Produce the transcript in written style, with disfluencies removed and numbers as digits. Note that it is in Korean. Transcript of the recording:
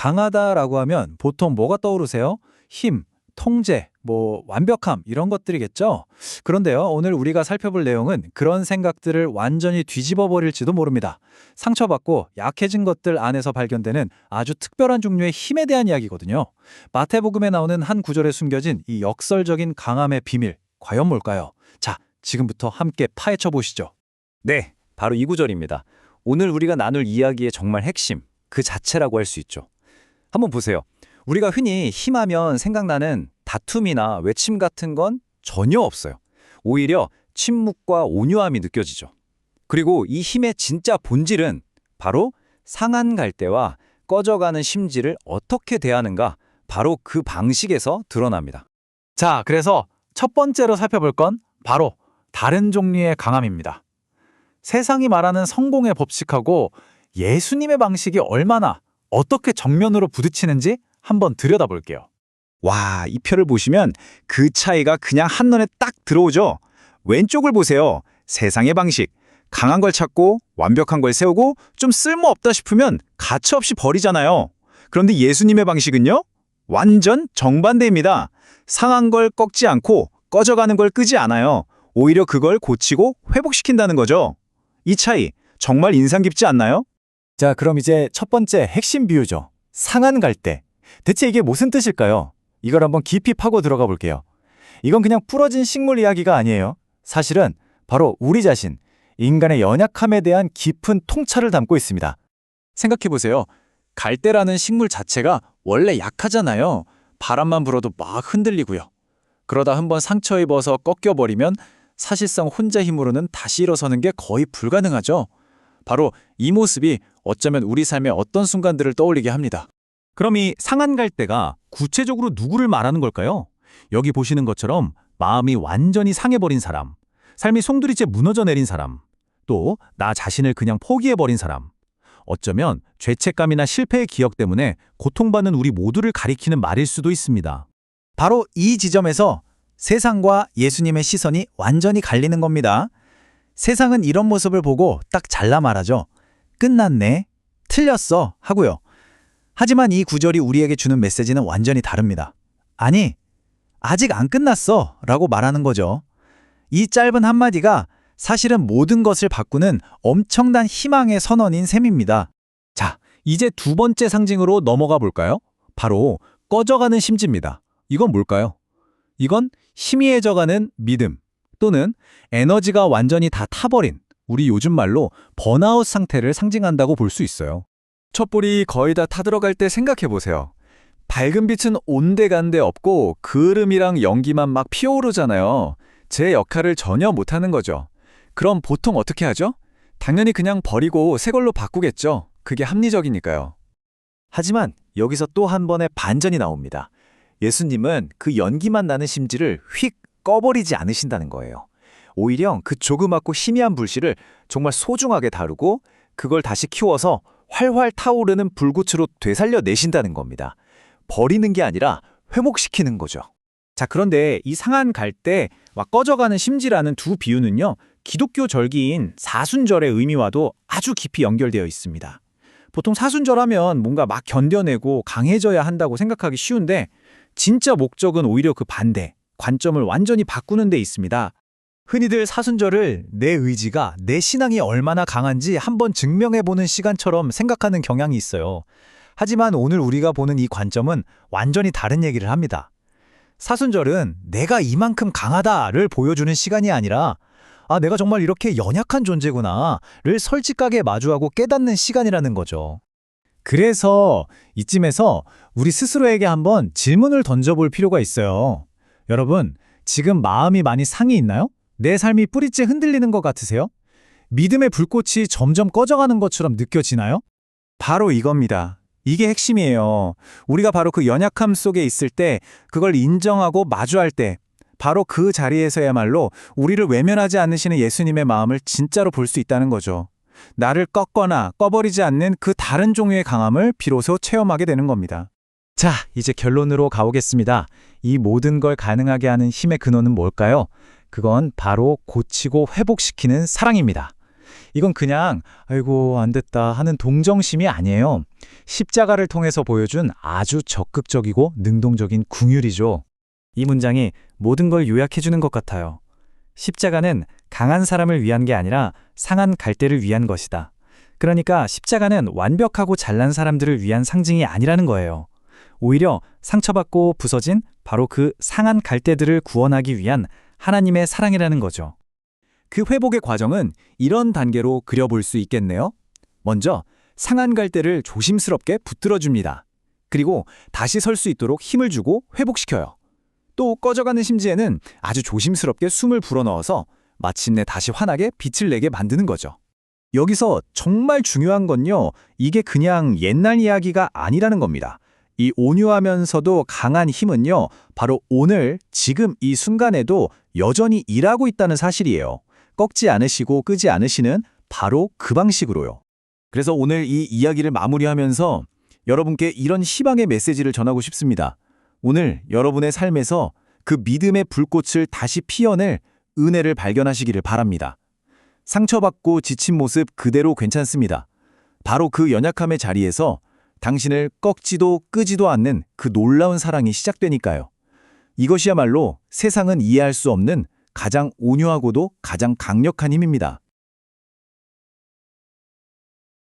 강하다라고 하면 보통 뭐가 떠오르세요? 힘, 통제, 완벽함 이런 것들이겠죠? 그런데요, 오늘 우리가 살펴볼 내용은 그런 생각들을 완전히 뒤집어 버릴지도 모릅니다. 상처받고 약해진 것들 안에서 발견되는 아주 특별한 종류의 힘에 대한 이야기거든요. 마태복음에 나오는 한 구절에 숨겨진 이 역설적인 강함의 비밀, 과연 뭘까요? 자, 지금부터 함께 파헤쳐 보시죠. 네, 바로 이 구절입니다. 오늘 우리가 나눌 이야기의 정말 핵심, 그 자체라고 할 수 있죠. 한번 보세요. 우리가 흔히 힘하면 생각나는 다툼이나 외침 같은 건 전혀 없어요. 오히려 침묵과 온유함이 느껴지죠. 그리고 이 힘의 진짜 본질은 바로 상한 갈대와 꺼져가는 심지를 어떻게 대하는가, 바로 그 방식에서 드러납니다. 자, 그래서 첫 번째로 살펴볼 건 바로 다른 종류의 강함입니다. 세상이 말하는 성공의 법칙하고 예수님의 방식이 얼마나 어떻게 정면으로 부딪히는지 한번 들여다볼게요. 와, 이 표를 보시면 그 차이가 그냥 한눈에 딱 들어오죠. 왼쪽을 보세요. 세상의 방식. 강한 걸 찾고 완벽한 걸 세우고 좀 쓸모없다 싶으면 가차없이 버리잖아요. 그런데 예수님의 방식은요? 완전 정반대입니다. 상한 걸 꺾지 않고 꺼져가는 걸 끄지 않아요. 오히려 그걸 고치고 회복시킨다는 거죠. 이 차이 정말 인상 깊지 않나요? 자, 그럼 이제 첫 번째 핵심 비유죠. 상한 갈대. 대체 이게 무슨 뜻일까요? 이걸 한번 깊이 파고 들어가 볼게요. 이건 그냥 부러진 식물 이야기가 아니에요. 사실은 바로 우리 자신, 인간의 연약함에 대한 깊은 통찰을 담고 있습니다. 생각해보세요. 갈대라는 식물 자체가 원래 약하잖아요. 바람만 불어도 막 흔들리고요. 그러다 한번 상처 입어서 꺾여버리면 사실상 혼자 힘으로는 다시 일어서는 게 거의 불가능하죠. 바로 이 모습이 어쩌면 우리 삶의 어떤 순간들을 떠올리게 합니다. 그럼 이 상한 갈대가 구체적으로 누구를 말하는 걸까요? 여기 보시는 것처럼 마음이 완전히 상해버린 사람, 삶이 송두리째 무너져 내린 사람, 또 나 자신을 그냥 포기해버린 사람. 어쩌면 죄책감이나 실패의 기억 때문에 고통받는 우리 모두를 가리키는 말일 수도 있습니다. 바로 이 지점에서 세상과 예수님의 시선이 완전히 갈리는 겁니다. 세상은 이런 모습을 보고 딱 잘라 말하죠. 끝났네, 틀렸어 하고요. 하지만 이 구절이 우리에게 주는 메시지는 완전히 다릅니다. 아니, 아직 안 끝났어 라고 말하는 거죠. 이 짧은 한마디가 사실은 모든 것을 바꾸는 엄청난 희망의 선언인 셈입니다. 자, 이제 두 번째 상징으로 넘어가 볼까요? 바로 꺼져가는 심지입니다. 이건 뭘까요? 이건 희미해져가는 믿음 또는 에너지가 완전히 다 타버린 우리 요즘 말로 번아웃 상태를 상징한다고 볼 수 있어요. 촛불이 거의 다 타들어갈 때 생각해보세요. 밝은 빛은 온데간데 없고 그을음이랑 연기만 막 피어오르잖아요. 제 역할을 전혀 못하는 거죠. 그럼 보통 어떻게 하죠? 당연히 그냥 버리고 새 걸로 바꾸겠죠. 그게 합리적이니까요. 하지만 여기서 또 한 번의 반전이 나옵니다. 예수님은 그 연기만 나는 심지를 휙 꺼버리지 않으신다는 거예요. 오히려 그 조그맣고 희미한 불씨를 정말 소중하게 다루고 그걸 다시 키워서 활활 타오르는 불꽃으로 되살려내신다는 겁니다. 버리는 게 아니라 회복시키는 거죠. 자, 그런데 이 상한 갈대와 꺼져가는 심지라는 두 비유는요, 기독교 절기인 사순절의 의미와도 아주 깊이 연결되어 있습니다. 보통 사순절하면 뭔가 막 견뎌내고 강해져야 한다고 생각하기 쉬운데 진짜 목적은 오히려 그 반대, 관점을 완전히 바꾸는 데 있습니다. 흔히들 사순절을 내 의지가, 내 신앙이 얼마나 강한지 한번 증명해보는 시간처럼 생각하는 경향이 있어요. 하지만 오늘 우리가 보는 이 관점은 완전히 다른 얘기를 합니다. 사순절은 내가 이만큼 강하다를 보여주는 시간이 아니라 내가 정말 이렇게 연약한 존재구나를 솔직하게 마주하고 깨닫는 시간이라는 거죠. 그래서 이쯤에서 우리 스스로에게 한번 질문을 던져볼 필요가 있어요. 여러분, 지금 마음이 많이 상해 있나요? 내 삶이 뿌리째 흔들리는 것 같으세요? 믿음의 불꽃이 점점 꺼져가는 것처럼 느껴지나요? 바로 이겁니다. 이게 핵심이에요. 우리가 바로 그 연약함 속에 있을 때, 그걸 인정하고 마주할 때, 바로 그 자리에서야말로 우리를 외면하지 않으시는 예수님의 마음을 진짜로 볼 수 있다는 거죠. 나를 꺾거나 꺼버리지 않는 그 다른 종류의 강함을 비로소 체험하게 되는 겁니다. 자, 이제 결론으로 가보겠습니다. 이 모든 걸 가능하게 하는 힘의 근원은 뭘까요? 그건 바로 고치고 회복시키는 사랑입니다. 이건 그냥 아이고 안 됐다 하는 동정심이 아니에요. 십자가를 통해서 보여준 아주 적극적이고 능동적인 긍휼이죠. 이 문장이 모든 걸 요약해주는 것 같아요. 십자가는 강한 사람을 위한 게 아니라 상한 갈대를 위한 것이다. 그러니까 십자가는 완벽하고 잘난 사람들을 위한 상징이 아니라는 거예요. 오히려 상처받고 부서진 바로 그 상한 갈대들을 구원하기 위한 하나님의 사랑이라는 거죠. 그 회복의 과정은 이런 단계로 그려볼 수 있겠네요. 먼저 상한 갈대를 조심스럽게 붙들어 줍니다. 그리고 다시 설 수 있도록 힘을 주고 회복시켜요. 또 꺼져가는 심지에는 아주 조심스럽게 숨을 불어넣어서 마침내 다시 환하게 빛을 내게 만드는 거죠. 여기서 정말 중요한 건요, 이게 그냥 옛날 이야기가 아니라는 겁니다. 이 온유하면서도 강한 힘은요, 바로 오늘, 지금 이 순간에도 여전히 일하고 있다는 사실이에요. 꺾지 않으시고 끄지 않으시는 바로 그 방식으로요. 그래서 오늘 이 이야기를 마무리하면서 여러분께 이런 희망의 메시지를 전하고 싶습니다. 오늘 여러분의 삶에서 그 믿음의 불꽃을 다시 피워낼 은혜를 발견하시기를 바랍니다. 상처받고 지친 모습 그대로 괜찮습니다. 바로 그 연약함의 자리에서 당신을 꺾지도 끄지도 않는 그 놀라운 사랑이 시작되니까요. 이것이야말로 세상은 이해할 수 없는 가장 온유하고도 가장 강력한 힘입니다.